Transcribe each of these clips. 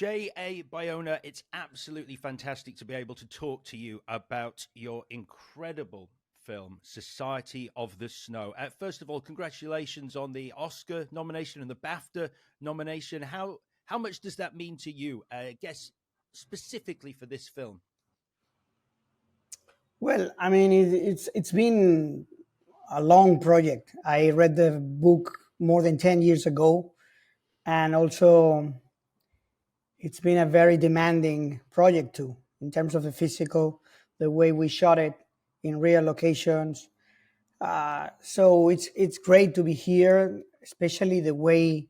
J.A. Bayona, it's absolutely fantastic to be able to talk to you about your incredible film, Society of the Snow. First of all, congratulations on the Oscar nomination and the BAFTA nomination. How much does that mean to you? I guess specifically for this film. Well, I mean, it's been a long project. I read the book more than 10 years ago, and also it's been a very demanding project too, in terms of the physical, the way we shot it in real locations. So it's great to be here, especially the way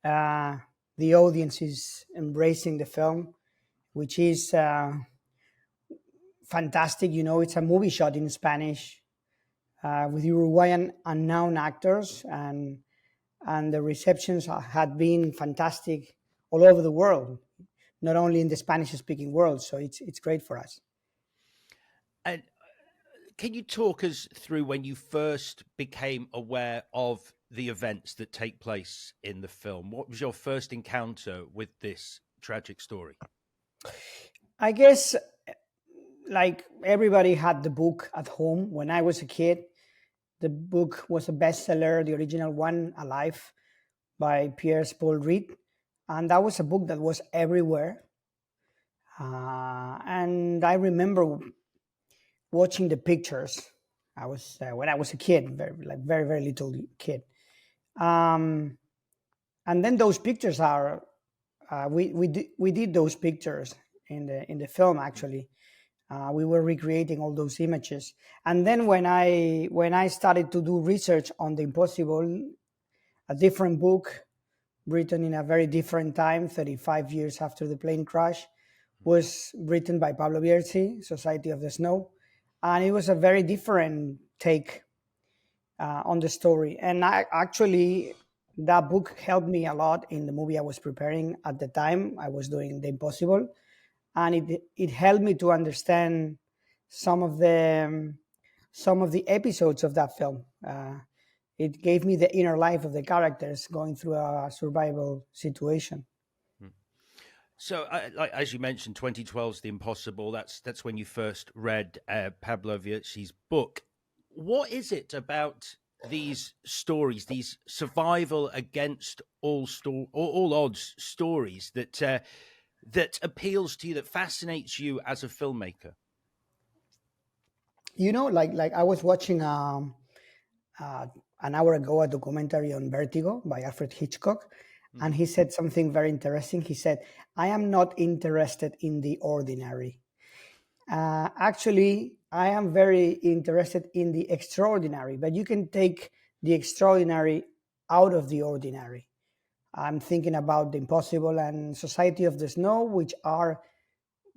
uh, the audience is embracing the film, which is fantastic. You know, it's a movie shot in Spanish with Uruguayan unknown actors, and the receptions had been fantastic all over the world, not only in the Spanish-speaking world. So it's great for us. And can you talk us through when you first became aware of the events that take place in the film? What was your first encounter with this tragic story? I guess, like everybody had the book at home when I was a kid. The book was a bestseller, the original one, Alive, by Pierre Paul Reed. And that was a book that was everywhere. And I remember watching the pictures. I was when I was a kid, very little kid. Um, and then those pictures are we did those pictures in the film actually. We were recreating all those images, and then when I started to do research on the impossible, a different book written in a very different time, 35 years after the plane crash, was written by Pablo Bierzi, Society of the Snow, and it was a very different take on the story. And actually, that book helped me a lot in the movie I was preparing at the time. I was doing The Impossible, and it helped me to understand some of the episodes of that film. It gave me the inner life of the characters going through a survival situation. So, like as you mentioned, 2012's The Impossible. That's when you first read Pablo Vierzi's book. What is it about these stories, these survival against all odds stories that appeals to you, that fascinates you as a filmmaker? You know, like I was watching uh, an hour ago a documentary on Vertigo by Alfred Hitchcock, and he said something very interesting. He said, "I am not interested in the ordinary. Actually, I am very interested in the extraordinary, but you can take the extraordinary out of the ordinary." I'm thinking about The Impossible and Society of the Snow, which are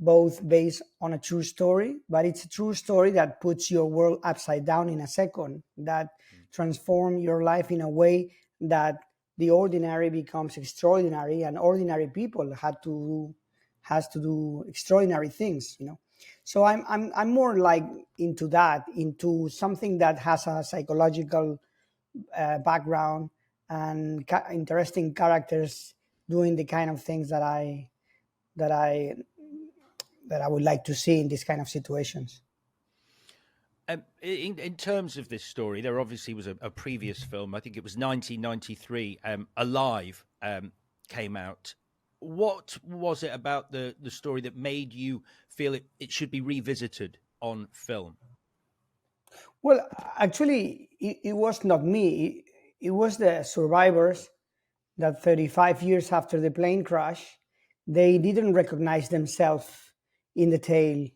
both based on a true story, but it's a true story that puts your world upside down in a second, that transform your life in a way that the ordinary becomes extraordinary, and ordinary people has to do extraordinary things, you know. So I'm more like into that, into something that has a psychological background and interesting characters doing the kind of things that I that I would like to see in these kind of situations. In terms of this story, there obviously was a previous film. I think it was 1993. Alive came out. What was it about the story that made you feel it should be revisited on film? Well, actually, it was not me. It was the survivors that 35 years after the plane crash, they didn't recognize themselves in the tale.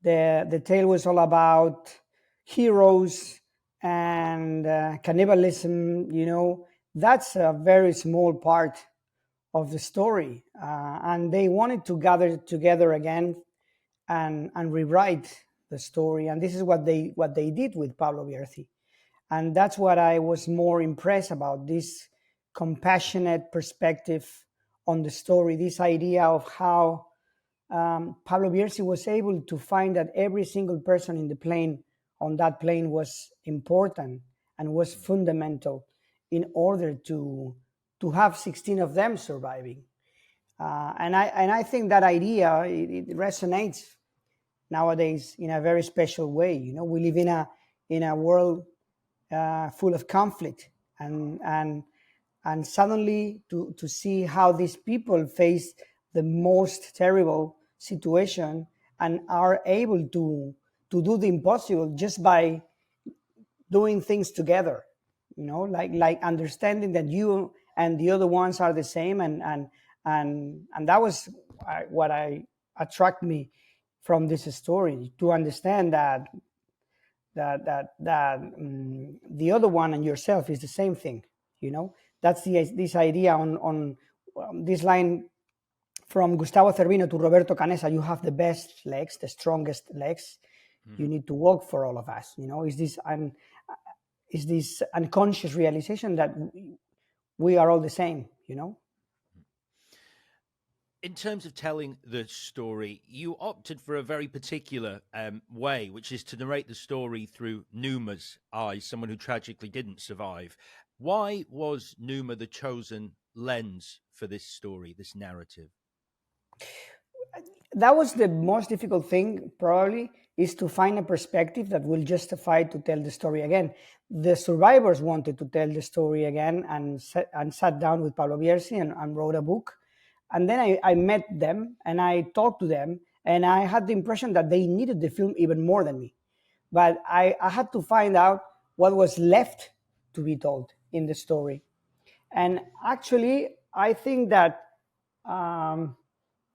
The tale was all about heroes and cannibalism. You know, that's a very small part of the story, and they wanted to gather together again and rewrite the story. And this is what they did with Pablo Bierzi, and that's what I was more impressed about, this compassionate perspective on the story, this idea of how Pablo Bierzi was able to find that every single person in the plane, on that plane, was important and was fundamental in order to have 16 of them surviving. And I think that idea it resonates nowadays in a very special way. We live in a world full of conflict, and suddenly to see how these people face the most terrible situation and are able to do the impossible just by doing things together, like understanding that you and the other ones are the same, and that was what I attract me from this story, to understand that the other one and yourself is the same thing. That's this idea on this line from Gustavo Cervino to Roberto Canessa: you have the best legs, the strongest legs. You need to walk for all of us. Is this unconscious realization that we are all the same. In terms of telling the story, you opted for a very particular way, which is to narrate the story through Numa's eyes, someone who tragically didn't survive. Why was Numa the chosen lens for this story, this narrative? That was the most difficult thing, probably, is to find a perspective that will justify to tell the story again. The survivors wanted to tell the story again, and sat down with Pablo Bierzi and wrote a book. And then I met them and I talked to them, and I had the impression that they needed the film even more than me. But I had to find out what was left to be told in the story. And actually, I think that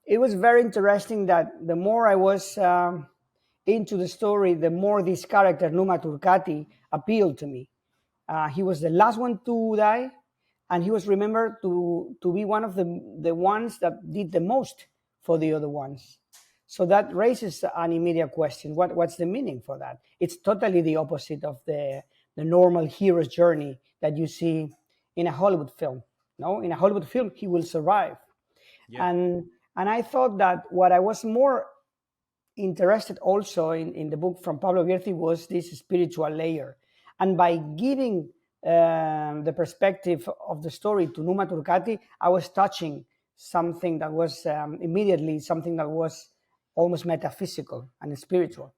it was very interesting that the more I was into the story, the more this character, Numa Turcati, appealed to me. He was the last one to die, and he was remembered to be one of the ones that did the most for the other ones. So that raises an immediate question: what's the meaning for that? It's totally the opposite of the normal hero's journey that you see in a Hollywood film. No, in a Hollywood film, he will survive. Yeah. And I thought that what I was more interested also in the book from Pablo Bierzi was this spiritual layer. And by giving the perspective of the story to Numa Turcati, I was touching something that was immediately something that was almost metaphysical and spiritual.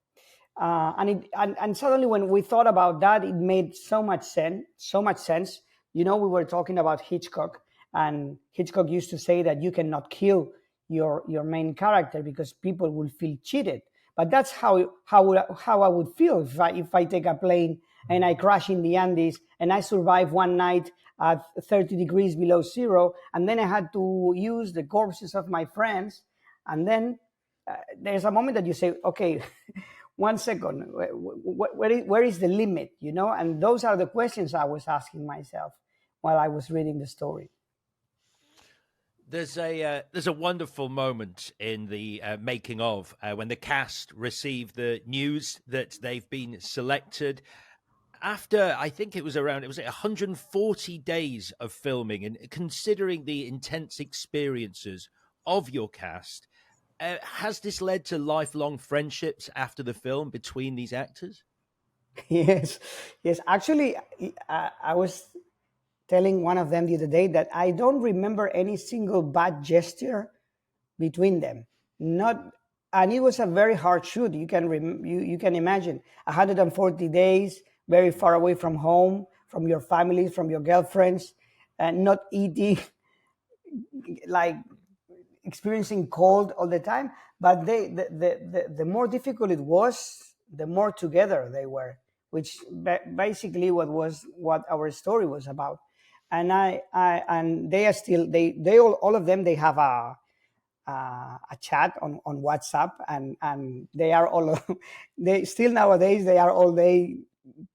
And suddenly, when we thought about that, it made so much sense. We were talking about Hitchcock, and Hitchcock used to say that you cannot kill your main character because people will feel cheated. But that's how I would feel if I take a plane and I crash in the Andes and I survive one night at 30 degrees below zero, and then I had to use the corpses of my friends, and then there's a moment that you say, okay, 1 second, where is the limit? And those are the questions I was asking myself while I was reading the story. There's a wonderful moment in the making of when the cast received the news that they've been selected after, I think it was 140 days of filming, and considering the intense experiences of your cast, has this led to lifelong friendships after the film between these actors? Yes. Actually, I was telling one of them the other day that I don't remember any single bad gesture between them. Not, and it was a very hard shoot. You can imagine 140 days, very far away from home, from your families, from your girlfriends, and not eating, like experiencing cold all the time. But the more difficult it was, the more together they were, which basically what our story was about. And and they are still, they all of them, they have a chat on WhatsApp, and they are all they still nowadays they are all day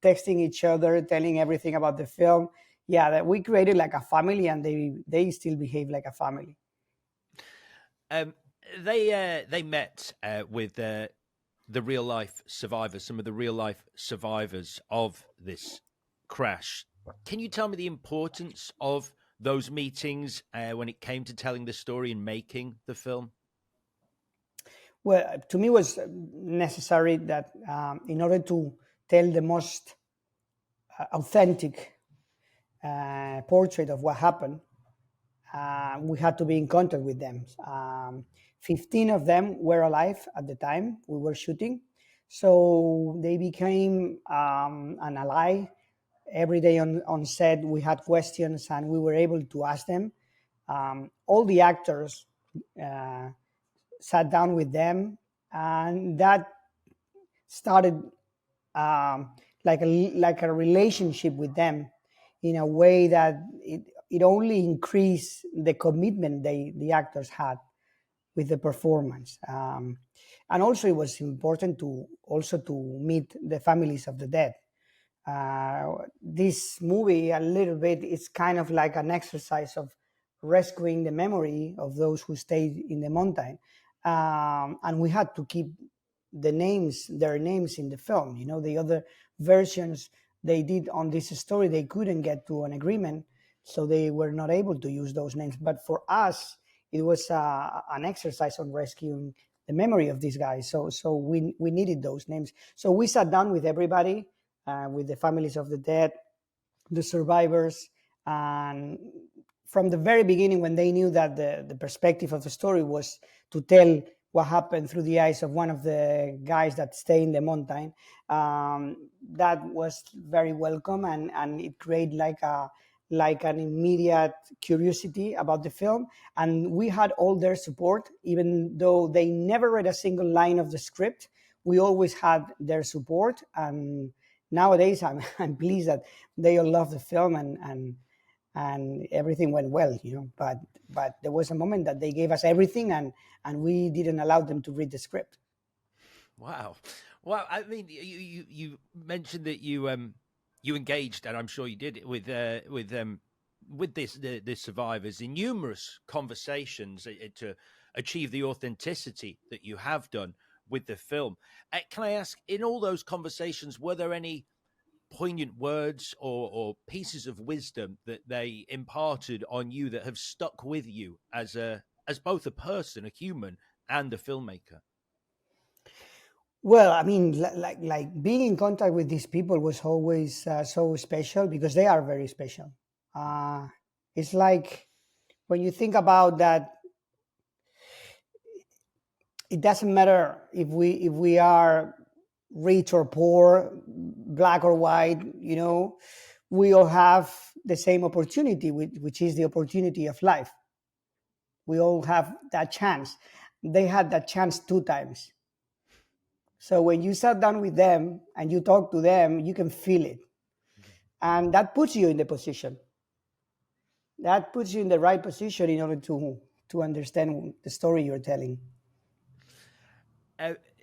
texting each other, telling everything about the film. Yeah, that we created like a family, and they still behave like a family. They met with the real life survivors, some of the real life survivors of this crash. Can you tell me the importance of those meetings when it came to telling the story and making the film? Well, to me, it was necessary that in order to tell the most authentic portrait of what happened, we had to be in contact with them. 15 of them were alive at the time we were shooting. So they became an ally. Every day on set, we had questions and we were able to ask them. All the actors sat down with them, and that started like a relationship with them in a way that it only increased the commitment the actors had with the performance. And also it was important to meet the families of the dead. This movie a little bit is kind of like an exercise of rescuing the memory of those who stayed in the mountain. And we had to keep their names in the film. You know, the other versions they did on this story, they couldn't get to an agreement, so they were not able to use those names. But for us, it was an exercise on rescuing the memory of these guys. So we needed those names. So we sat down with everybody, with the families of the dead, the survivors, and from the very beginning, when they knew that the perspective of the story was to tell what happened through the eyes of one of the guys that stay in the mountain, that was very welcome, and it created like an immediate curiosity about the film. And we had all their support, even though they never read a single line of the script. We always had their support, and nowadays I'm pleased that they all love the film, and everything went well, you know. But there was a moment that they gave us everything, and we didn't allow them to read the script. Wow. Well, I mean, you mentioned that you engaged, and I'm sure you did, with the survivors in numerous conversations to achieve the authenticity that you have done with the film. Can I ask, in all those conversations, were there any poignant words or pieces of wisdom that they imparted on you that have stuck with you as both a person, a human, and a filmmaker? Well, I mean, like being in contact with these people was always so special, because they are very special. It's like when you think about that, it doesn't matter if we are rich or poor, black or white. You know, we all have the same opportunity, which is the opportunity of life. We all have that chance. They had that chance 2 times. So when you sat down with them and you talk to them, you can feel it. And that puts you in the position. That puts you in the right position in order to understand the story you're telling.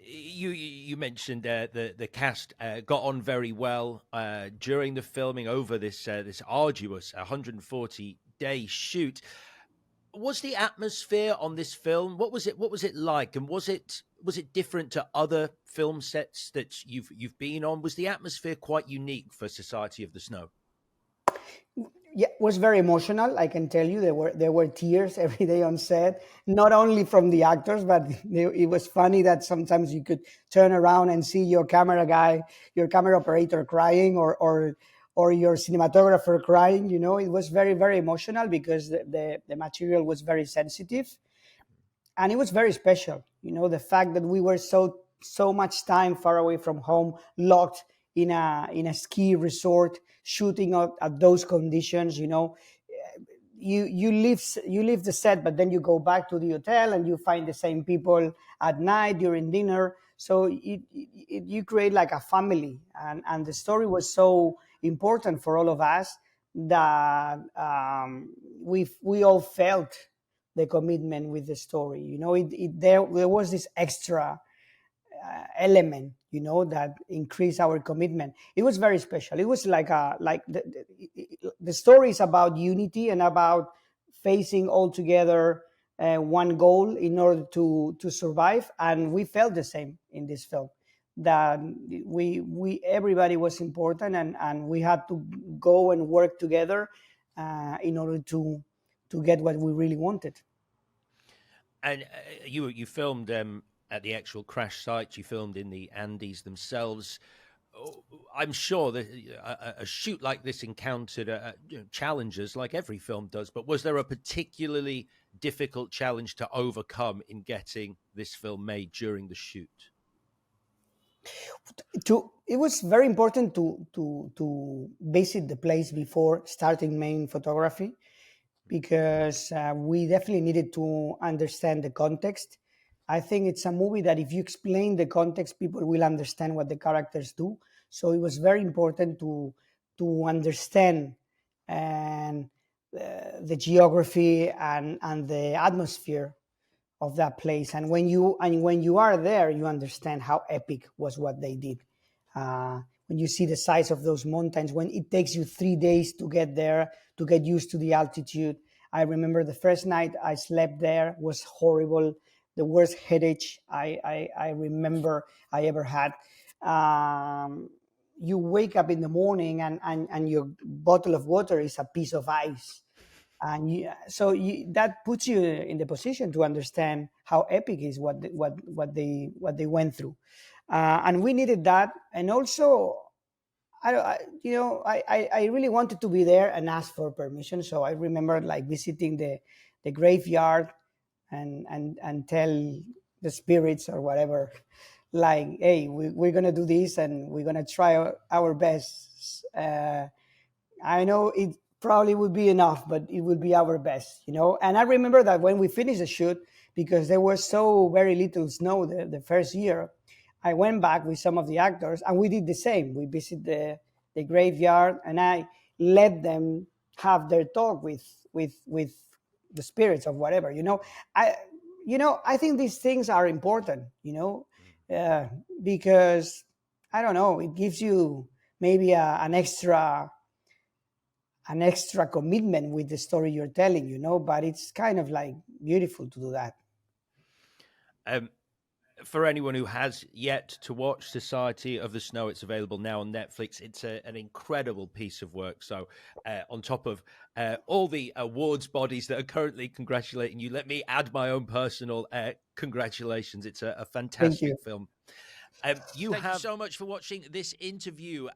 You mentioned the cast got on very well during the filming over this arduous 140-day shoot. Was the atmosphere on this film, what was it like, and was it different to other film sets that you've been on? Was the atmosphere quite unique for Society of the Snow? Yeah, it was very emotional. I can tell you, there were tears every day on set, not only from the actors, but it was funny that sometimes you could turn around and see your camera guy, your camera operator crying, or your cinematographer crying. You know, it was very, very emotional, because the material was very sensitive, and it was very special. You know, the fact that we were so much time far away from home, locked in a ski resort, shooting at those conditions. You know, you leave the set, but then you go back to the hotel and you find the same people at night during dinner. So you create like a family, and the story was so important for all of us that we all felt the commitment with the story. You know, there was this extra element, you know, that increased our commitment. It was very special. It was like the story is about unity and about facing all together one goal in order to survive. And we felt the same in this film, that we everybody was important, and we had to go and work together in order to get what we really wanted. And you filmed at the actual crash site. You filmed in the Andes themselves. I'm sure that a shoot like this encountered challenges, like every film does. But was there a particularly difficult challenge to overcome in getting this film made during the shoot? It was very important to visit the place before starting main photography, because we definitely needed to understand the context. I think it's a movie that if you explain the context, people will understand what the characters do. So it was very important to understand and the geography and the atmosphere of that place. And when you are there, you understand how epic was what they did. When you see the size of those mountains, when it takes you 3 days to get there, to get used to the altitude. I remember the first night I slept there was horrible, the worst headache I remember I ever had. You wake up in the morning and your bottle of water is a piece of ice, and that puts you in the position to understand how epic is what they went through, and we needed that. And also, I really wanted to be there and ask for permission. So I remember like visiting the graveyard and tell the spirits or whatever, like, hey, we're gonna do this and we're gonna try our best. I know it probably would be enough, but it would be our best. And I remember that when we finished the shoot, because there was so very little snow the first year, I went back with some of the actors and we did the same. We visited the graveyard and I let them have their talk with the spirits of whatever. I think these things are important, because I don't know, it gives you maybe an extra commitment with the story you're telling, but it's kind of like beautiful to do that. Um, for anyone who has yet to watch Society of the Snow, it's available now on Netflix. It's an incredible piece of work. So on top of all the awards bodies that are currently congratulating you, let me add my own personal congratulations. It's a Thank you. fantastic film. Thank you so much for watching this interview.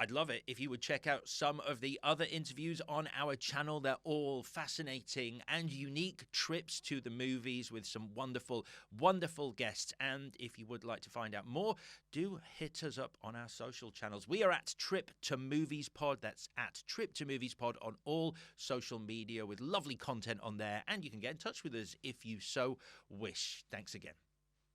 I'd love it if you would check out some of the other interviews on our channel. They're all fascinating and unique trips to the movies with some wonderful, wonderful guests. And if you would like to find out more, do hit us up on our social channels. We are at Trip to Movies Pod. That's at Trip to Movies Pod on all social media with lovely content on there. And you can get in touch with us if you so wish. Thanks again.